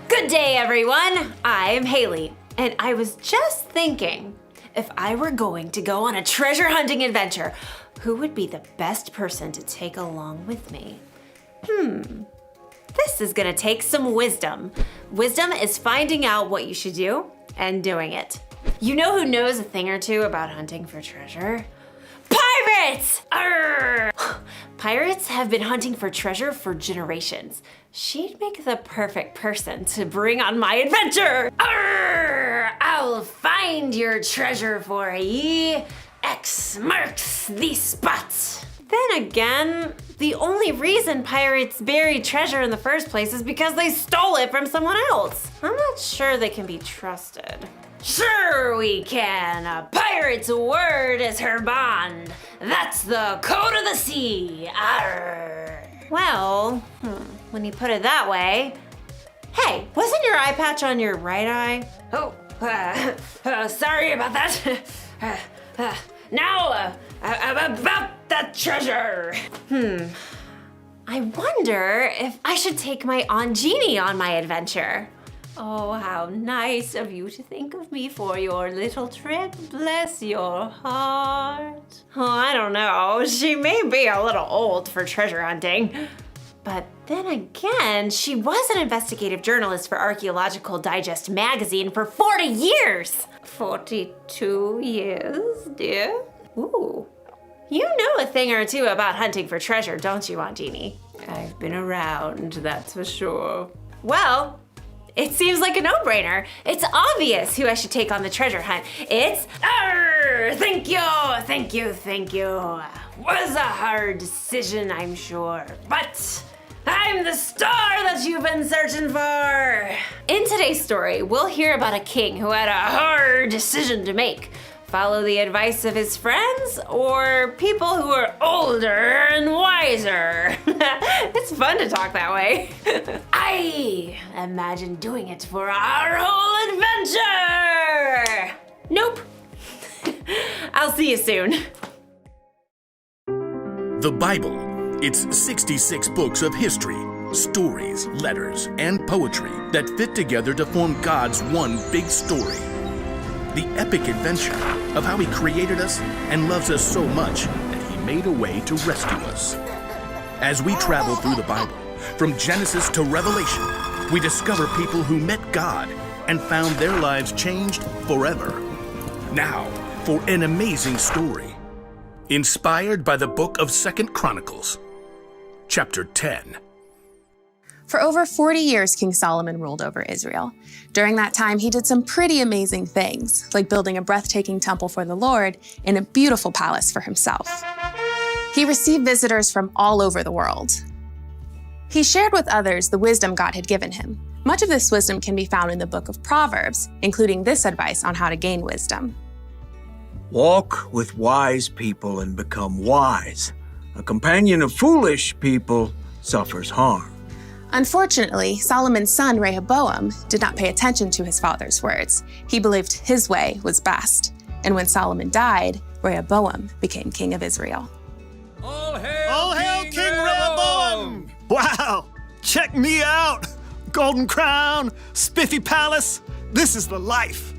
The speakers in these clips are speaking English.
Good day, everyone. I'm Haley, and I was just thinking, if I were going to go on a treasure hunting adventure, who would be the best person to take along with me? This is gonna take some wisdom. Wisdom is finding out what you should do and doing it. You know who knows a thing or two about hunting for treasure? Pirates! Arr! Pirates have been hunting for treasure for generations. She'd make the perfect person to bring on my adventure. Arr! I'll find your treasure for ye. X marks the spot. Then again, the only reason pirates buried treasure in the first place is because they stole it from someone else. I'm not sure they can be trusted. Sure we can. A pirate's word is her bond. That's the code of the sea. Arr. Well, when you put it that way. Hey, wasn't your eye patch on your right eye? Oh, sorry about that. Now, about that treasure. I wonder if I should take my Aunt Jeannie on my adventure. Oh, how nice of you to think of me for your little trip. Bless your heart. Oh, I don't know. She may be a little old for treasure hunting. But then again, she was an investigative journalist for Archaeological Digest magazine for 40 years. 42 years, dear? Ooh. You know a thing or two about hunting for treasure, don't you, Aunt Jeannie? I've been around, that's for sure. Well, it seems like a no-brainer. It's obvious who I should take on the treasure hunt. It's, thank you. Was a hard decision, I'm sure, but I'm the star that you've been searching for. In today's story, we'll hear about a king who had a hard decision to make. Follow the advice of his friends or people who are older and wiser. It's fun to talk that way. I imagine doing it for our whole adventure. Nope. I'll see you soon. The Bible. It's 66 books of history, stories, letters, and poetry that fit together to form God's one big story. The epic adventure of how He created us and loves us so much that He made a way to rescue us. As we travel through the Bible, from Genesis to Revelation, we discover people who met God and found their lives changed forever. Now, for an amazing story, inspired by the book of 2 Chronicles, chapter 10. For over 40 years, King Solomon ruled over Israel. During that time, he did some pretty amazing things, like building a breathtaking temple for the Lord and a beautiful palace for himself. He received visitors from all over the world. He shared with others the wisdom God had given him. Much of this wisdom can be found in the book of Proverbs, including this advice on how to gain wisdom. Walk with wise people and become wise. A companion of foolish people suffers harm. Unfortunately, Solomon's son Rehoboam did not pay attention to his father's words. He believed his way was best. And when Solomon died, Rehoboam became king of Israel. All hail King Rehoboam! Wow, check me out! Golden crown, spiffy palace, this is the life.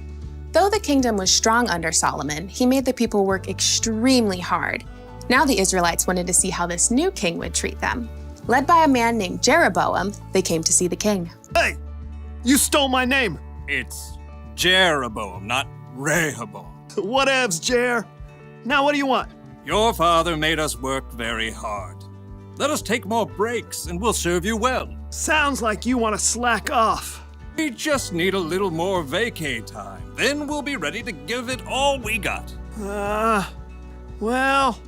Though the kingdom was strong under Solomon, he made the people work extremely hard. Now the Israelites wanted to see how this new king would treat them. Led by a man named Jeroboam, they came to see the king. Hey, you stole my name. It's Jeroboam, not Rehoboam. Whatevs, Jer. Now what do you want? Your father made us work very hard. Let us take more breaks and we'll serve you well. Sounds like you want to slack off. We just need a little more vacay time. Then we'll be ready to give it all we got. Well,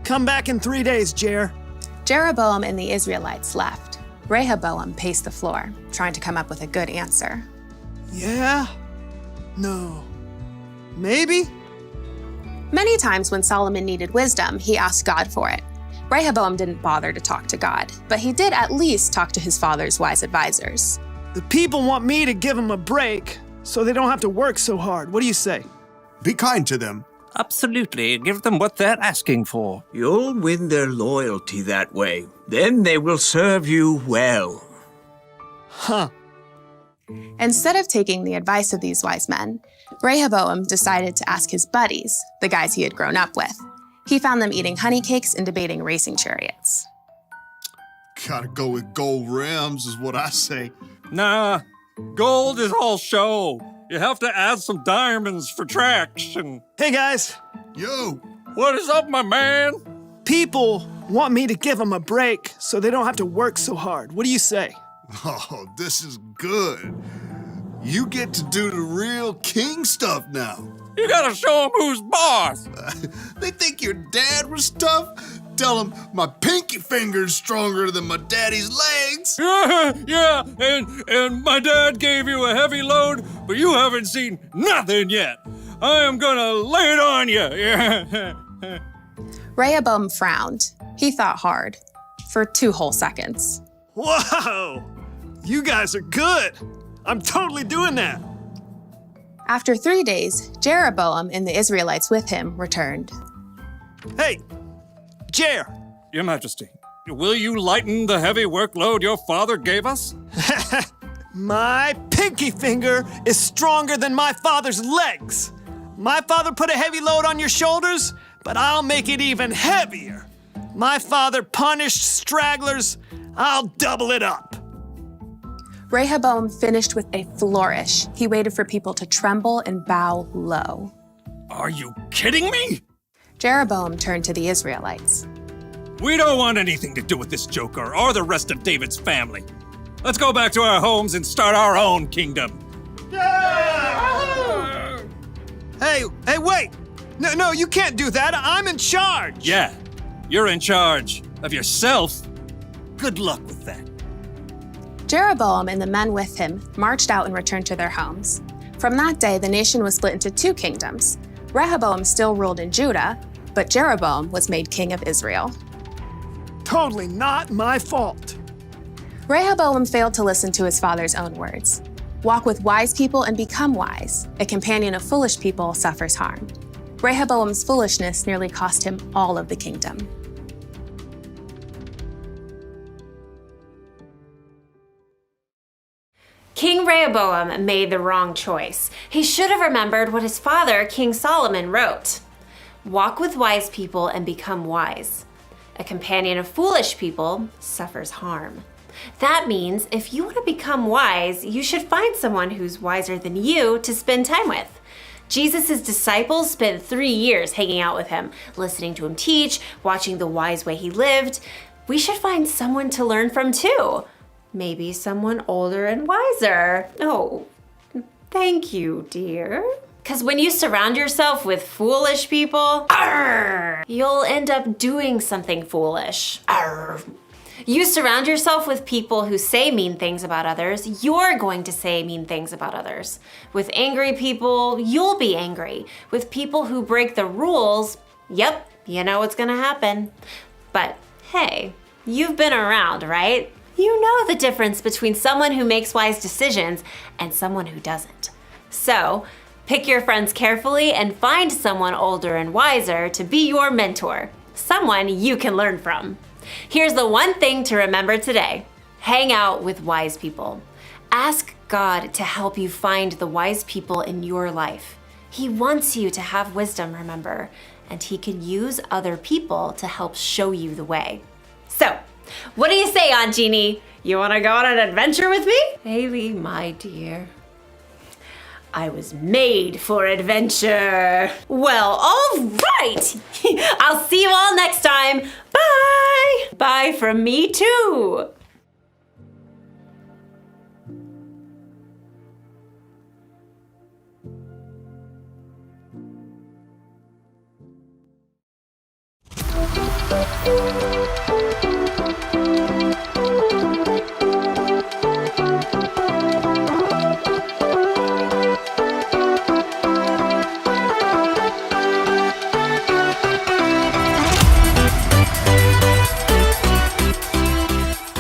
come back in 3 days, Jer. Jeroboam and the Israelites left. Rehoboam paced the floor, trying to come up with a good answer. Yeah? No. Maybe? Many times when Solomon needed wisdom, he asked God for it. Rehoboam didn't bother to talk to God, but he did at least talk to his father's wise advisors. The people want me to give them a break so they don't have to work so hard. What do you say? Be kind to them. Absolutely. Give them what they're asking for. You'll win their loyalty that way. Then they will serve you well. Huh. Instead of taking the advice of these wise men, Rehoboam decided to ask his buddies, the guys he had grown up with. He found them eating honey cakes and debating racing chariots. Gotta go with gold rims is what I say. Nah, gold is all show. You have to add some diamonds for traction. Hey, guys. Yo, What is up, my man? People want me to give them a break so they don't have to work so hard. What do you say? oh, this is good. You get to do the real king stuff now. You gotta show them who's boss. They think your dad was tough? Tell them my pinky finger's stronger than my daddy's legs. Yeah, and my dad gave you a heavy load, but you haven't seen nothing yet. I am gonna lay it on you. Yeah. Rehoboam frowned. He thought hard, for 2 whole seconds. Whoa! You guys are good. I'm totally doing that. After 3 days, Jeroboam and the Israelites with him returned. Hey, Jer. Your Majesty, will you lighten the heavy workload your father gave us? My pinky finger is stronger than my father's legs. My father put a heavy load on your shoulders, but I'll make it even heavier. My father punished stragglers. I'll double it up. Rehoboam finished with a flourish. He waited for people to tremble and bow low. Are you kidding me? Jeroboam turned to the Israelites. We don't want anything to do with this joker or the rest of David's family. Let's go back to our homes and start our own kingdom. Hey, wait! No, you can't do that. I'm in charge. Yeah, you're in charge of yourself. Good luck with that. Jeroboam and the men with him marched out and returned to their homes. From that day, the nation was split into two kingdoms. Rehoboam still ruled in Judah, but Jeroboam was made king of Israel. Totally not my fault. Rehoboam failed to listen to his father's own words. Walk with wise people and become wise. A companion of foolish people suffers harm. Rehoboam's foolishness nearly cost him all of the kingdom. King Rehoboam made the wrong choice. He should have remembered what his father, King Solomon, wrote. Walk with wise people and become wise. A companion of foolish people suffers harm. That means if you want to become wise, you should find someone who's wiser than you to spend time with. Jesus' disciples spent 3 years hanging out with him, listening to him teach, watching the wise way he lived. We should find someone to learn from too. Maybe someone older and wiser. Oh, thank you, dear. Because when you surround yourself with foolish people, you'll end up doing something foolish. You surround yourself with people who say mean things about others, you're going to say mean things about others. With angry people, you'll be angry. With people who break the rules, yep, you know what's gonna happen. But hey, you've been around, right? You know the difference between someone who makes wise decisions and someone who doesn't. So, pick your friends carefully and find someone older and wiser to be your mentor, someone you can learn from. Here's the one thing to remember today. Hang out with wise people. Ask God to help you find the wise people in your life. He wants you to have wisdom, remember, and He can use other people to help show you the way. So, what do you say, Aunt Jeannie? You want to go on an adventure with me? Haley, my dear, I was made for adventure. Well, all right. I'll see you all next time. Bye. Bye from me too.